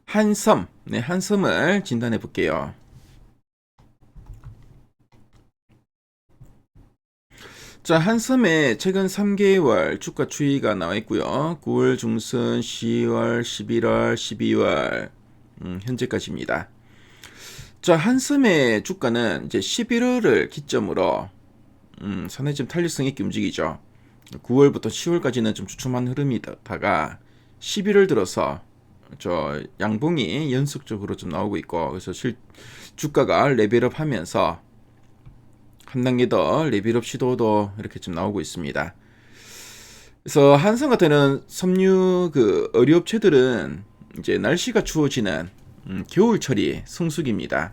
한섬, 네, 한섬을 진단해 볼게요. 자, 한섬의 최근 3개월 주가 추이가 나와 있고요. 9월 중순, 10월, 11월, 12월 현재까지입니다. 자, 한섬의 주가는 이제 11월을 기점으로 상당히 좀 탄력성 있게 움직이죠. 9월부터 10월까지는 좀 주춤한 흐름이다가 11월 들어서 저 양봉이 연속적으로 좀 나오고 있고, 그래서 주가가 레벨업 하면서 한 단계 더 레벨업 시도도 이렇게 좀 나오고 있습니다. 그래서 한성 같은 섬유 그 의류업체들은 이제 날씨가 추워지는 겨울철이 성수기입니다.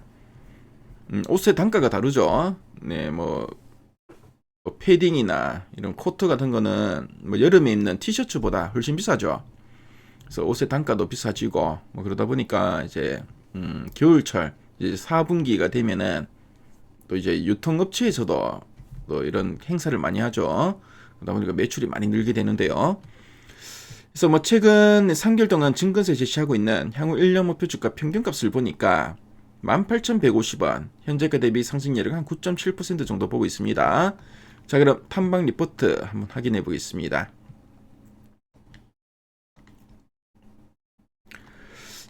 옷의 단가가 다르죠. 네, 뭐 패딩이나 이런 코트 같은 거는 뭐 여름에 입는 티셔츠보다 훨씬 비싸죠. 그래서 옷의 단가도 비싸지고 뭐 그러다 보니까 이제 겨울철 이제 4분기가 되면은 또 이제 유통업체에서도 또 이런 행사를 많이 하죠. 그러다 보니까 매출이 많이 늘게 되는데요. 그래서 뭐 최근 3개월 동안 증권사에 제시하고 있는 향후 1년 목표 주가 평균값을 보니까 18,150원, 현재가 대비 상승률이 한 9.7% 정도 보고 있습니다. 자, 그럼 탐방 리포트 한번 확인해 보겠습니다.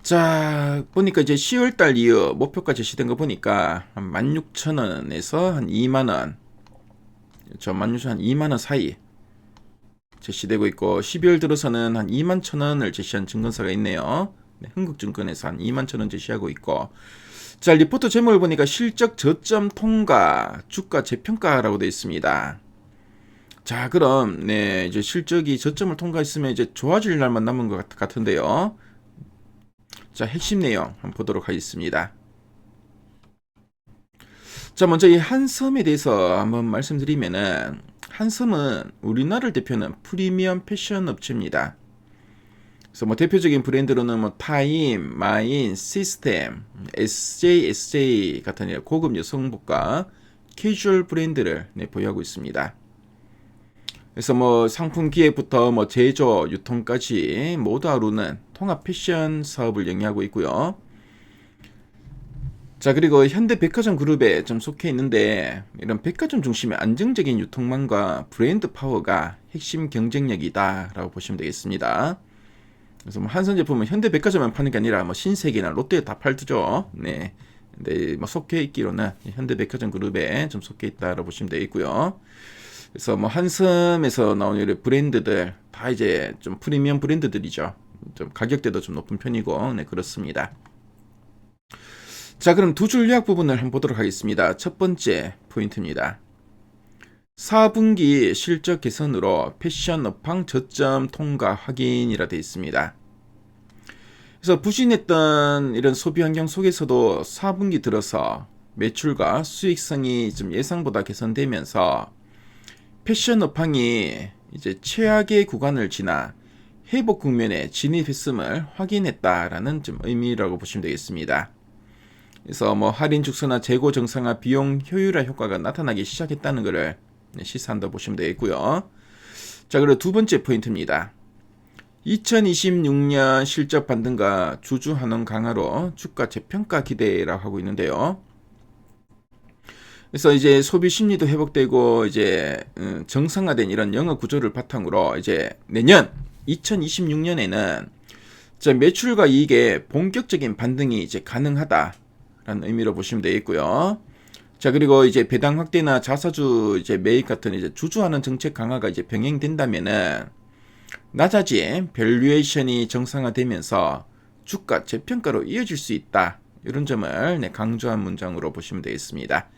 자, 보니까 이제 10월달 이후 목표가 제시된 거 보니까 한 16,000원에서 한 2만원, 저 16,000원, 한 2만원 사이 제시되고 있고, 12월 들어서는 한 2만 1,000원을 제시한 증권사가 있네요. 네, 흥국증권에서 한 2만 1,000원 제시하고 있고, 자, 리포트 제목을 보니까 실적 저점 통과, 주가 재평가라고 되어 있습니다. 자, 그럼 네, 이제 실적이 저점을 통과했으면 이제 좋아질 날만 남은 것 같은데요. 자, 핵심 내용 한번 보도록 하겠습니다. 자, 먼저 이 한섬에 대해서 한번 말씀드리면은, 한섬은 우리나라를 대표하는 프리미엄 패션 업체입니다. 그래서 뭐 대표적인 브랜드로는 뭐 타임, 마인, 시스템, SJ 같은 고급 여성복과 캐주얼 브랜드를 보유하고 있습니다. 그래서 뭐 상품 기획부터 뭐 제조, 유통까지 모두 하루는 통합 패션 사업을 영위하고 있고요. 자, 그리고 현대백화점 그룹에 좀 속해 있는데, 이런 백화점 중심의 안정적인 유통망과 브랜드 파워가 핵심 경쟁력이다라고 보시면 되겠습니다. 그래서 뭐 한선 제품은 현대백화점만 파는 게 아니라 뭐 신세계나 롯데 다 팔죠. 네. 근데 뭐 속해 있기로는 현대백화점 그룹에 좀 속해 있다라고 보시면 되겠고요. 그래서 뭐 한섬에서 나오는 브랜드들 다 이제 좀 프리미엄 브랜드들이죠. 좀 가격대도 좀 높은 편이고, 네, 그렇습니다. 자, 그럼 두 줄 요약 부분을 한번 보도록 하겠습니다. 첫 번째 포인트입니다. 4분기 실적 개선으로 패션 업황 저점 통과 확인이라 되어 있습니다. 그래서 부진했던 이런 소비 환경 속에서도 4분기 들어서 매출과 수익성이 좀 예상보다 개선되면서 패션 업황이 이제 최악의 구간을 지나 회복 국면에 진입했음을 확인했다라는 좀 의미라고 보시면 되겠습니다. 그래서 뭐 할인 축소나 재고 정상화 비용 효율화 효과가 나타나기 시작했다는 것을 시사한다 보시면 되겠고요. 자, 그리고 두 번째 포인트입니다. 2026년 실적 반등과 주주 환원 강화로 주가 재평가 기대라고 하고 있는데요. 그래서 이제 소비 심리도 회복되고 이제 정상화된 이런 영업 구조를 바탕으로 이제 내년 2026년에는 매출과 이익에 본격적인 반등이 이제 가능하다라는 의미로 보시면 되겠고요. 자, 그리고 이제 배당 확대나 자사주 이제 매입 같은 이제 주주하는 정책 강화가 이제 병행된다면은 낮아진 밸류에이션이 정상화되면서 주가 재평가로 이어질 수 있다. 이런 점을 강조한 문장으로 보시면 되겠습니다.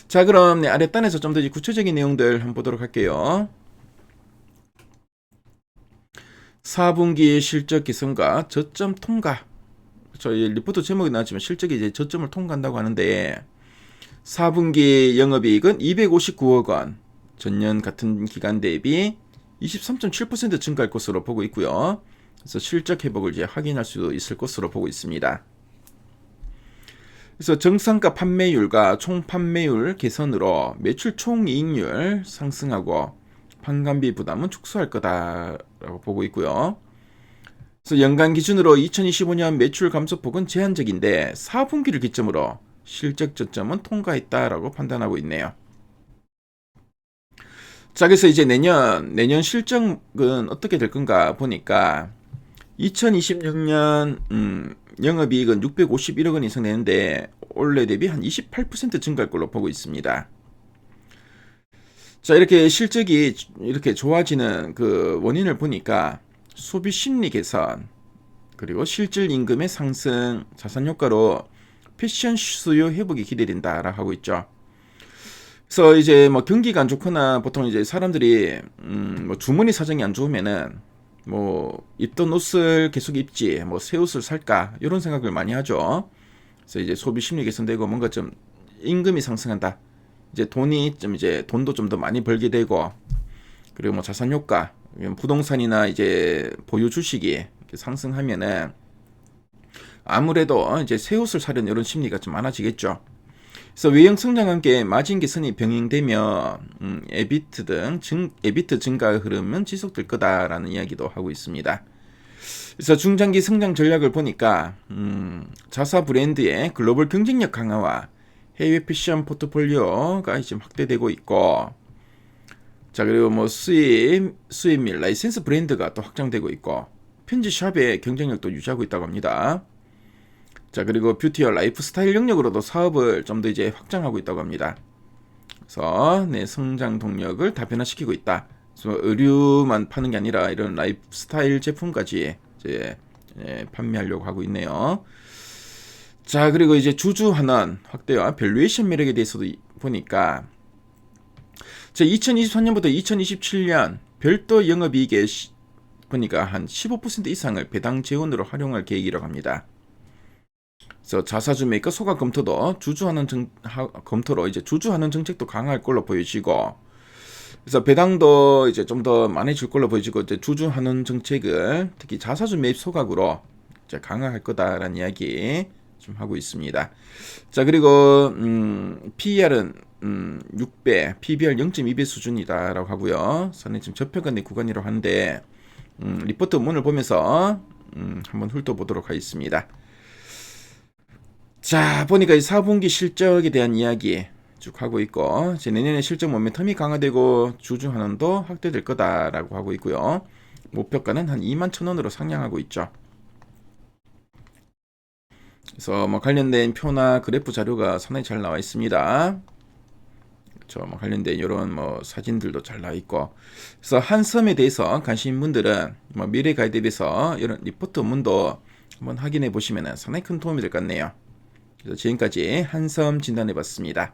자, 그럼 아랫단에서 좀 더 구체적인 내용들 한번 보도록 할게요. 4분기 실적 개선과 저점 통과. 저희 리포트 제목이 나왔지만 실적이 이제 저점을 통과한다고 하는데 4분기 영업이익은 259억 원, 전년 같은 기간 대비 23.7% 증가할 것으로 보고 있고요. 그래서 실적 회복을 이제 확인할 수 있을 것으로 보고 있습니다. 그래서 정상가 판매율과 총 판매율 개선으로 매출 총이익률 상승하고 판관비 부담은 축소할 거다라고 보고 있고요. 그래서 연간 기준으로 2025년 매출 감소폭은 제한적인데 4분기를 기점으로 실적 저점은 통과했다라고 판단하고 있네요. 자, 그래서 이제 내년 실적은 어떻게 될 건가 보니까 2026년 영업이익은 651억 원 이상 되는데 올해 대비 한 28% 증가할 걸로 보고 있습니다. 자, 이렇게 실적이 이렇게 좋아지는 그 원인을 보니까 소비 심리 개선, 그리고 실질 임금의 상승, 자산 효과로 패션 수요 회복이 기대된다라고 하고 있죠. 그래서 이제 뭐 경기가 안 좋거나 보통 이제 사람들이 뭐 주머니 사정이 안 좋으면은 뭐 입던 옷을 계속 입지, 뭐 새 옷을 살까 이런 생각을 많이 하죠. 그래서 이제 소비 심리 개선되고 뭔가 좀 임금이 상승한다. 이제 돈도 좀 더 많이 벌게 되고, 그리고 뭐 자산 효과, 부동산이나 이제 보유 주식이 상승하면은 아무래도 이제 새 옷을 사려는 이런 심리가 좀 많아지겠죠. 그래서 외형 성장과 함께 마진 개선이 병행되며 에비트 증가 흐름은 지속될 거다라는 이야기도 하고 있습니다. 그래서 중장기 성장 전략을 보니까 자사 브랜드의 글로벌 경쟁력 강화와 해외 패션 포트폴리오가 지금 확대되고 있고, 자, 그리고 뭐 수입 및 라이센스 브랜드가 또 확장되고 있고, 편지샵의 경쟁력도 유지하고 있다고 합니다. 자, 그리고 뷰티와 라이프스타일 영역으로도 사업을 좀 더 이제 확장하고 있다고 합니다. 그래서 내 성장 동력을 다변화시키고 있다. 그래서 의류만 파는 게 아니라 이런 라이프스타일 제품까지 이제 판매하려고 하고 있네요. 자, 그리고 이제 주주 환원 확대와 밸류에이션 매력에 대해서도 보니까, 자, 2023년부터 2027년 별도 영업이익의 보니까 한 15% 이상을 배당 재원으로 활용할 계획이라고 합니다. 그래서 자사주 매입과 소각 검토도 검토로 이제 주주환원 정책도 강화할 걸로 보여지고, 그래서 배당도 이제 좀 더 많아질 걸로 보여지고, 이제 주주환원 정책을 특히 자사주 매입 소각으로 이제 강화할 거다라는 이야기 좀 하고 있습니다. 자, 그리고 PER은 6배, PBR 0.2배 수준이다라고 하고요. 선에 지금 저평가된 구간이라고 하는데 리포트 문을 보면서 한번 훑어보도록 하겠습니다. 자, 보니까 이 4분기 실적에 대한 이야기 쭉 하고 있고, 이제 내년에 실적 모멘텀이 강화되고 주주 환원도 확대될 거다라고 하고 있고요. 목표가는 한 21,000원으로 상향하고 있죠. 그래서 뭐 관련된 표나 그래프 자료가 상당히 잘 나와 있습니다. 그렇죠. 뭐 관련된 이런 뭐 사진들도 잘 나와 있고, 그래서 한섬에 대해서 관심 있는 분들은 뭐 미래 가이드에서 이런 리포트 문도 한번 확인해 보시면 상당히 큰 도움이 될 것 같네요. 그래서 지금까지 한섬 진단해 봤습니다.